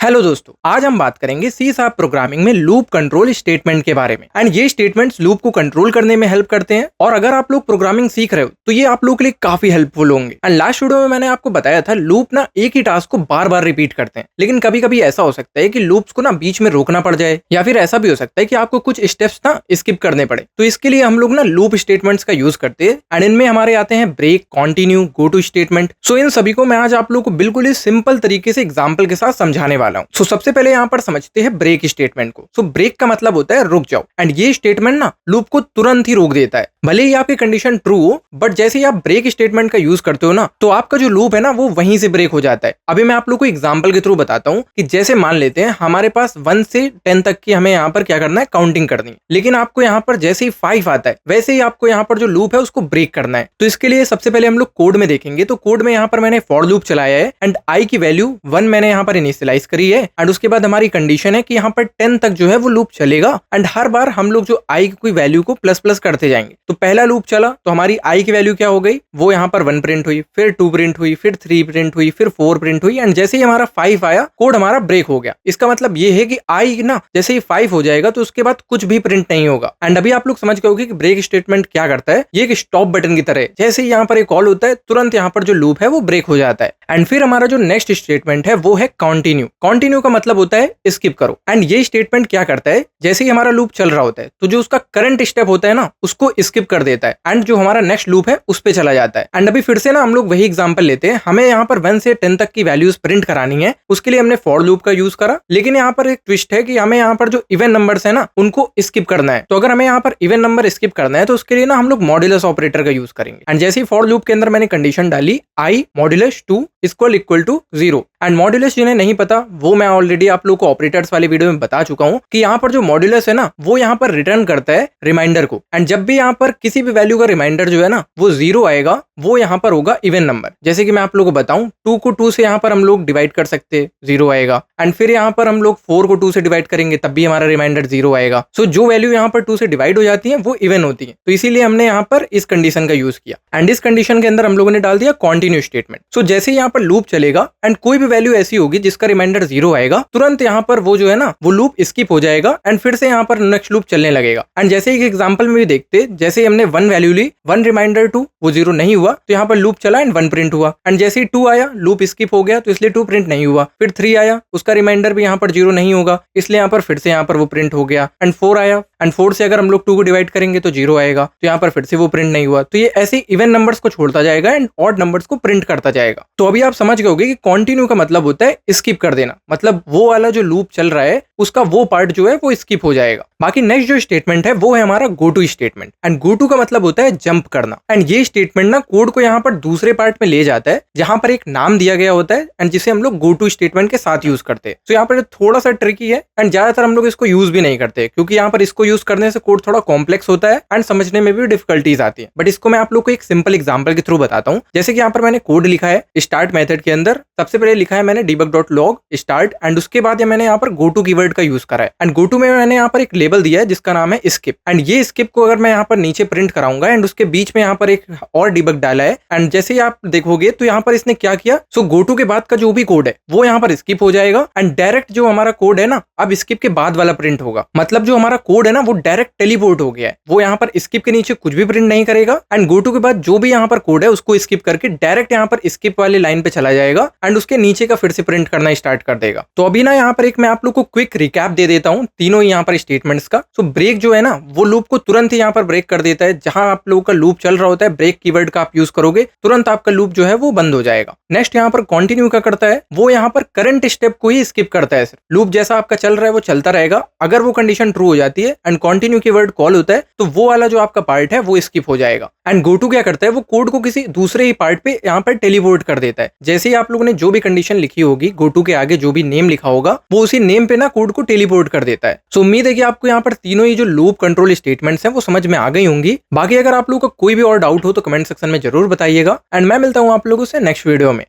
Hello दोस्तों, आज हम बात करेंगे सी शार्प प्रोग्रामिंग में लूप कंट्रोल स्टेटमेंट के बारे में। एंड ये स्टेटमेंट्स लूप को कंट्रोल करने में हेल्प करते हैं। और अगर आप लोग प्रोग्रामिंग सीख रहे हो तो ये आप लोगों के लिए काफी हेल्पफुल होंगे। एंड लास्ट वीडियो में मैंने आपको बताया था लूप ना एक ही टास्क को बार बार रिपीट करते हैं, लेकिन कभी कभी ऐसा हो सकता है कि लूप्स को ना बीच में रोकना पड़ जाए, या फिर ऐसा भी हो सकता है कि आपको कुछ स्टेप्स ना स्किप करने पड़े। तो इसके लिए हम लोग ना लूप स्टेटमेंट्स का यूज करते हैं। एंड इनमें हमारे आते हैं break, continue, go to statement. So इन सभी को मैं आज आप लोग को बिल्कुल ही सिंपल तरीके से एग्जाम्पल के साथ समझाने वाला हूँ। सो सबसे पहले यहाँ पर समझते हैं ब्रेक स्टेटमेंट को। सो ब्रेक का मतलब होता है रुक जाओ। एंड ये स्टेटमेंट ना लूप को तुरंत ही रोक देता है, भले ही आपकी कंडीशन ट्रू हो, बट जैसे ही आप ब्रेक स्टेटमेंट का यूज करते हो ना, तो आपका जो लूप है ना वो वहीं से ब्रेक हो जाता है। अभी मैं आप लोग को एग्जांपल के थ्रू बताता हूँ कि जैसे मान लेते हैं हमारे पास 1 से 10 तक की हमें यहाँ पर क्या करना है, काउंटिंग करनी है। लेकिन आपको यहाँ पर जैसे ही 5 आता है वैसे ही आपको यहाँ पर जो लूप है उसको ब्रेक करना है। तो इसके लिए सबसे पहले हम लोग कोड में देखेंगे। तो कोड में यहाँ पर मैंने फॉर लूप चलाया है एंड आई की वैल्यू 1 मैंने यहाँ पर इनिशियलाइज करी है। एंड उसके बाद हमारी कंडीशन है कि यहाँ पर 10 तक जो है वो लूप चलेगा। एंड हर बार हम लोग जो आई की कोई वैल्यू को प्लस प्लस करते जाएंगे। तो पहला लूप चला तो हमारी आई की वैल्यू क्या हो गई, वो यहाँ पर 1 प्रिंट हुई, फिर 2 प्रिंट हुई, फिर 3 प्रिंट हुई, फिर 4 प्रिंट हुई। एंड जैसे ही हमारा 5 आया कोड हमारा ब्रेक हो गया। इसका मतलब ये है कि आई ना जैसे ही 5 हो जाएगा तो उसके बाद कुछ भी प्रिंट नहीं होगा। एंड अभी आप लोग समझ गए होंगे कि ब्रेक स्टेटमेंट क्या करता है। ये एक स्टॉप बटन की तरह है। जैसे ही यहाँ पर एक कॉल होता है तुरंत यहाँ पर जो लूप है वो ब्रेक हो जाता है। एंड फिर हमारा जो नेक्स्ट स्टेटमेंट है वो है कॉन्टिन्यू। कॉन्टिन्यू का मतलब होता है स्किप करो। एंड ये स्टेटमेंट क्या करता है, जैसे ही हमारा लूप चल रहा होता है तो जो उसका करंट स्टेप होता है ना उसको स्किप कर देता है एंड जो हमारा नेक्स्ट लूप है उस पे चला जाता है। एंड अभी फिर से ना हम लोग वही एग्जांपल लेते हैं। हमें यहाँ पर 1 से 10 तक की वैल्यूज प्रिंट करानी है, उसके लिए हमने फॉर लूप का यूज करा। लेकिन यहाँ पर एक ट्विस्ट है कि हमें यहाँ पर जो इवन नंबर्स है ना उनको स्किप करना है। तो अगर हमें यहाँ पर इवन नंबर स्किप करना है तो उसके लिए ना हम लोग मॉड्यूलस ऑपरेटर का यूज करेंगे। एंड जैसे ही फॉर लूप के अंदर मैंने कंडीशन डाली i modulus 2 equal to 0। And modulus जिन्हें नहीं पता वो मैं ऑलरेडी आप लोग को ऑपरेटर्स वाले वीडियो में बता चुका हूँ कि यहाँ पर जो मॉड्यूलस है ना वो यहाँ पर रिटर्न करता है रिमाइंडर को। एंड जब भी यहाँ पर किसी भी वैल्यू का रिमाइंडर जो है ना वो 0 आएगा वो यहाँ पर होगा इवन नंबर। जैसे कि मैं आप लोगों को बताऊं 2 को 2 से यहाँ पर हम लोग डिवाइड कर सकते हैं, 0 आएगा। एंड फिर यहाँ पर हम लोग 4 को 2 से डिवाइड करेंगे तब भी हमारा रिमाइंडर 0 आएगा। सो जो वैल्यू यहाँ पर 2 से डिवाइड हो जाती है वो इवन होती है। तो इसीलिए हमने यहाँ पर इस कंडीशन का यूज किया। एंड इस कंडीशन के अंदर हम लोगों ने डाल दिया कॉन्टिन्यू स्टेटमेंट। सो जैसे ही यहाँ पर लूप चलेगा एंड कोई भी वैल्यू ऐसी होगी जिसका रिमाइंडर 0 आएगा, तुरंत यहाँ पर वो जो है ना वो लूप स्किप हो जाएगा एंड फिर से यहाँ पर नेक्स्ट लूप चलने लगेगा। एंड जैसे एक एग्जांपल में भी देखते, जैसे ही हमने 1 वैल्यू ली, 1 रिमाइंडर 2 वो 0 नहीं हुआ तो यहाँ पर लूप चला एंड 1 प्रिंट हुआ। एंड जैसे ही 2 आया लूप स्किप हो गया तो इसलिए 2 प्रिंट नहीं हुआ। फिर 3 आया, उसका रिमाइंडर भी यहाँ पर 0 नहीं होगा इसलिए यहाँ पर फिर से यहाँ पर वो प्रिंट हो गया। एंड 4 आया एंड 4 से अगर हम लोग 2 को डिवाइड करेंगे तो 0 आएगा तो यहाँ पर फिर से वो प्रिंट नहीं हुआ। तो ये ऐसे इवन नंबर्स को छोड़ता जाएगा एंड ऑड नंबर्स को प्रिंट करता जाएगा। तो अभी आप समझ गए होंगे कि कॉन्टिन्यू का मतलब होता है स्किप कर देना, मतलब वो वाला जो लूप चल रहा है उसका वो पार्ट जो है वो स्किप हो जाएगा। बाकी नेक्स्ट जो स्टेटमेंट है वो है हमारा go to statement. And go to का मतलब होता है जंप करना। एंड ये स्टेटमेंट ना कोड को यहाँ पर दूसरे पार्ट में ले जाता है जहां पर एक नाम दिया गया होता है एंड जिसे हम लोग गो टू स्टेटमेंट के साथ यूज करते हैं। तो यहाँ पर थोड़ा सा ट्रिकी है एंड ज्यादातर हम लोग इसको यूज भी नहीं करते क्योंकि यहाँ पर इसको यूज करने से कोड थोड़ा कॉम्प्लेक्स होता है एंड समझने में भी डिफिकल्टीज आती है। बट इसको मैं आप लोग को एक सिंपल एग्जांपल के थ्रू बताता हूँ। जैसे कि यहाँ पर मैंने कोड लिखा है स्टार्ट मेथड के अंदर, सबसे पहले लिखा है मैंने debug.log स्टार्ट एंड उसके बाद मैंने यहाँ पर गो टू कीवर्ड का यूज करा है। एंड गो टू में मैंने यहाँ पर एक लेबल दिया है जिसका नाम है स्किप। एंड ये स्किप को अगर मैं यहाँ पर नीचे प्रिंट कराऊंगा एंड उसके बीच में यहाँ पर एक और डिबग डाला है एंड जैसे ही आप देखोगे तो यहाँ पर इसने क्या किया, सो गो टू के बाद का जो भी कोड है वो यहाँ पर स्किप हो जाएगा एंड डायरेक्ट जो हमारा कोड है ना अब स्किप के बाद वाला प्रिंट होगा। मतलब जो हमारा कोड है ना वो डायरेक्ट टेलीपोर्ट हो गया है, वो यहाँ पर स्किप के नीचे कुछ भी प्रिंट नहीं करेगा एंड गो टू के बाद जो भी यहाँ पर कोड है उसको स्किप करके डायरेक्ट यहाँ पर स्किप वाले लाइन पे चला जाएगा एंड उसके नीचे का फिर से प्रिंट करना स्टार्ट कर देगा। तो अभी ना यहाँ पर एक मैं आप लोग को क्विक रिकैप दे देता हूँ तीनों यहाँ पर स्टेटमेंट्स का। सो ब्रेक जो है ना वो लूप को तुरंत ही यहाँ पर ब्रेक कर देता है। जहां आप लोगों का लूप चल रहा होता है ब्रेक कीवर्ड का आप यूज करोगे तुरंत आपका लूप जो है वो बंद हो जाएगा। नेक्स्ट यहाँ पर कॉन्टिन्यू का करता है, वो यहाँ पर करंट स्टेप को ही स्किप करता है। लूप जैसा आपका चल रहा है वो चलता रहेगा, अगर वो कंडीशन ट्रू हो जाती है एंड कॉन्टिन्यू कीवर्ड कॉल होता है तो वो वाला जो आपका पार्ट है वो स्किप हो जाएगा। एंड गो टू क्या करता है, वो कोड को किसी दूसरे ही पार्ट पे यहाँ पर टेलीपोर्ट कर देता है। जैसे ही आप लोगों ने जो भी कंडीशन लिखी होगी गो टू के आगे जो भी नेम लिखा होगा वो उसी नेम पे ना कोड को टेलीपोर्ट कर देता है। सो उम्मीद है कि आपको यहाँ पर तीनों ही जो लूप कंट्रोल स्टेटमेंट्स हैं वो समझ में आ गई होंगी। बाकी अगर आप लोगों का कोई भी और डाउट हो तो कमेंट सेक्शन में जरूर बताइएगा एंड मैं मिलता हूँ आप लोगों से नेक्स्ट वीडियो में।